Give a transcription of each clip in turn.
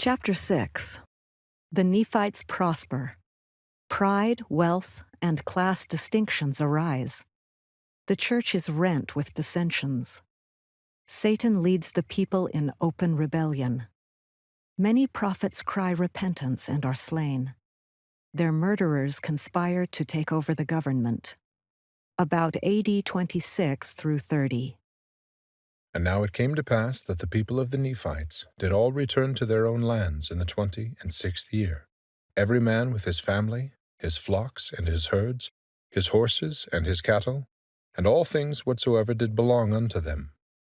Chapter 6. The Nephites prosper. Pride, wealth, and class distinctions arise. The church is rent with dissensions. Satan leads the people in open rebellion. Many prophets cry repentance and are slain. Their murderers conspire to take over the government. About AD 26 through 30. And now it came to pass that the people of the Nephites did all return to their own lands in the 26th year, every man with his family, his flocks and his herds, his horses and his cattle, and all things whatsoever did belong unto them.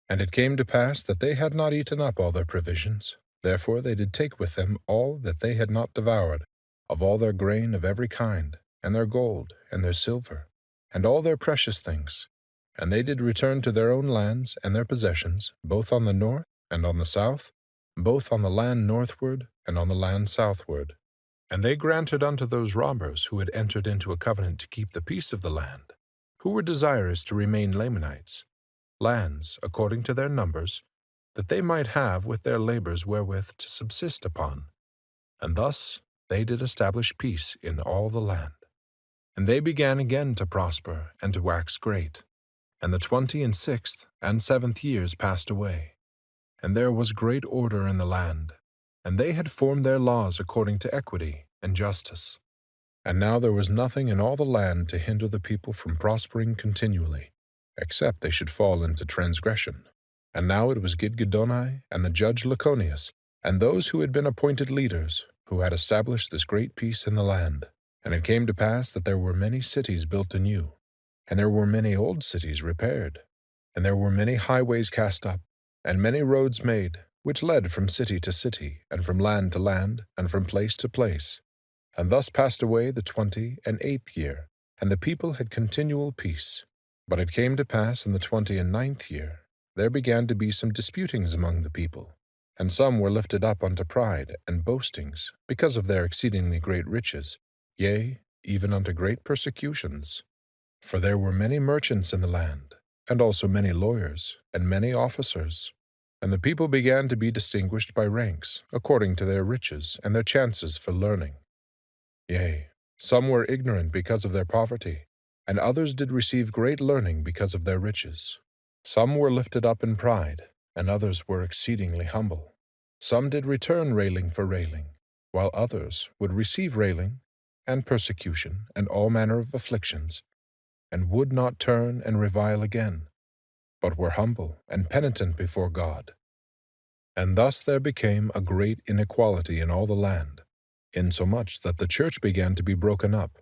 And it came to pass that they had not eaten up all their provisions, therefore they did take with them all that they had not devoured, of all their grain of every kind, and their gold, and their silver, and all their precious things. And they did return to their own lands and their possessions, both on the north and on the south, both on the land northward and on the land southward. And they granted unto those robbers who had entered into a covenant to keep the peace of the land, who were desirous to remain Lamanites, lands according to their numbers, that they might have with their labors wherewith to subsist upon. And thus they did establish peace in all the land. And they began again to prosper and to wax great. And the 26th and 7th years passed away, and there was great order in the land, and they had formed their laws according to equity and justice. And now there was nothing in all the land to hinder the people from prospering continually, except they should fall into transgression. And now it was Gidgiddoni and the judge Laconius, and those who had been appointed leaders, who had established this great peace in the land. And it came to pass that there were many cities built anew, and there were many old cities repaired, and there were many highways cast up, and many roads made, which led from city to city, and from land to land, and from place to place. And thus passed away the 28th year, and the people had continual peace. But it came to pass in the 29th year, there began to be some disputings among the people, and some were lifted up unto pride and boastings, because of their exceedingly great riches, yea, even unto great persecutions. For there were many merchants in the land, and also many lawyers, and many officers. And the people began to be distinguished by ranks, according to their riches and their chances for learning. Yea, some were ignorant because of their poverty, and others did receive great learning because of their riches. Some were lifted up in pride, and others were exceedingly humble. Some did return railing for railing, while others would receive railing, and persecution, and all manner of afflictions, and would not turn and revile again, but were humble and penitent before God. And thus there became a great inequality in all the land, insomuch that the church began to be broken up.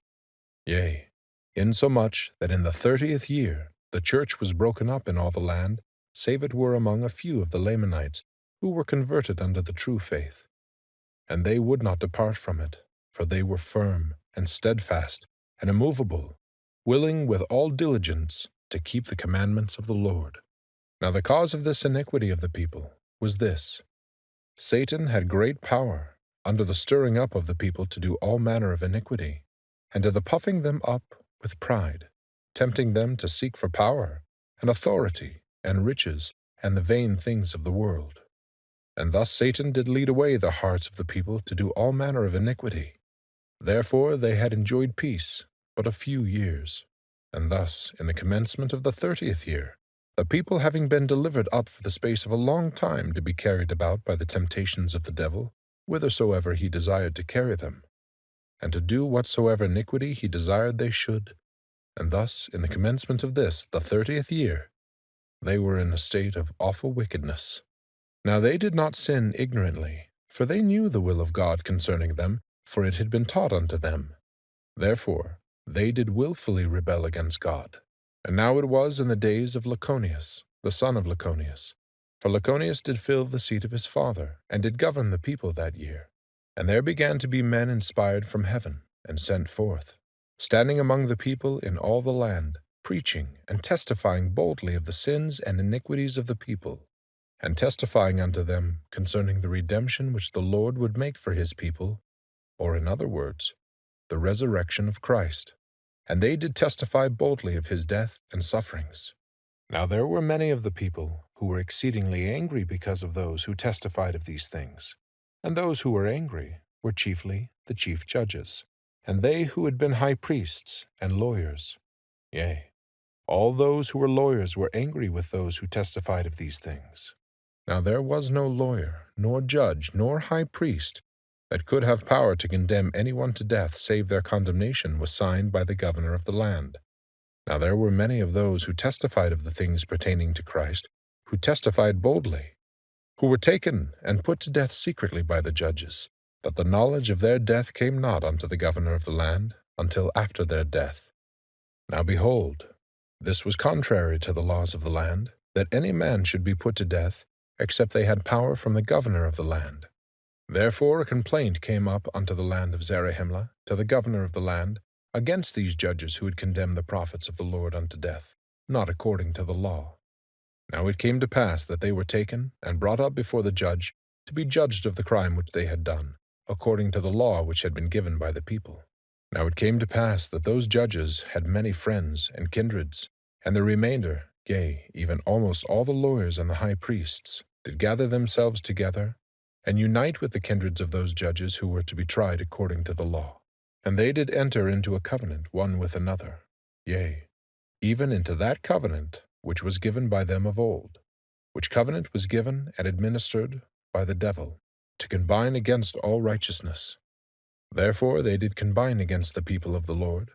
Yea, insomuch that in the 30th year the church was broken up in all the land, save it were among a few of the Lamanites, who were converted unto the true faith. And they would not depart from it, for they were firm and steadfast and immovable, willing with all diligence to keep the commandments of the Lord. Now the cause of this iniquity of the people was this: Satan had great power under the stirring up of the people to do all manner of iniquity, and to the puffing them up with pride, tempting them to seek for power, and authority, and riches, and the vain things of the world. And thus Satan did lead away the hearts of the people to do all manner of iniquity. Therefore they had enjoyed peace but a few years. And thus, in the commencement of the 30th year, the people having been delivered up for the space of a long time to be carried about by the temptations of the devil, whithersoever he desired to carry them, and to do whatsoever iniquity he desired they should, and thus, in the commencement of this, the 30th year, they were in a state of awful wickedness. Now they did not sin ignorantly, for they knew the will of God concerning them, for it had been taught unto them. Therefore, they did willfully rebel against God. And now it was in the days of Laconius, the son of Laconius. For Laconius did fill the seat of his father, and did govern the people that year. And there began to be men inspired from heaven, and sent forth, standing among the people in all the land, preaching and testifying boldly of the sins and iniquities of the people, and testifying unto them concerning the redemption which the Lord would make for his people, or in other words, the resurrection of Christ. And they did testify boldly of his death and sufferings. Now there were many of the people who were exceedingly angry because of those who testified of these things, And those who were angry were chiefly the chief judges, and they who had been high priests and lawyers. Yea, all those who were lawyers were angry with those who testified of these things. Now there was no lawyer, nor judge, nor high priest that could have power to condemn anyone to death, save their condemnation was signed by the governor of the land. Now there were many of those who testified of the things pertaining to Christ, who testified boldly, who were taken and put to death secretly by the judges, that the knowledge of their death came not unto the governor of the land until after their death. Now behold, this was contrary to the laws of the land, that any man should be put to death, except they had power from the governor of the land. Therefore a complaint came up unto the land of Zarahemla, to the governor of the land, against these judges who had condemned the prophets of the Lord unto death, not according to the law. Now it came to pass that they were taken and brought up before the judge, to be judged of the crime which they had done, according to the law which had been given by the people. Now it came to pass that those judges had many friends and kindreds, and the remainder, yea, even almost all the lawyers and the high priests, did gather themselves together, and unite with the kindreds of those judges who were to be tried according to the law. And they did enter into a covenant one with another, yea, even into that covenant which was given by them of old, which covenant was given and administered by the devil, to combine against all righteousness. Therefore they did combine against the people of the Lord,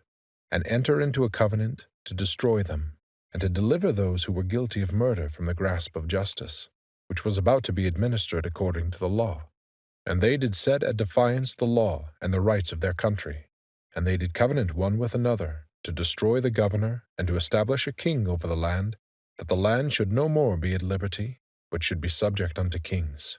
and enter into a covenant to destroy them, and to deliver those who were guilty of murder from the grasp of justice, which was about to be administered according to the law. And they did set at defiance the law and the rights of their country, and they did covenant one with another, to destroy the governor, and to establish a king over the land, that the land should no more be at liberty, but should be subject unto kings.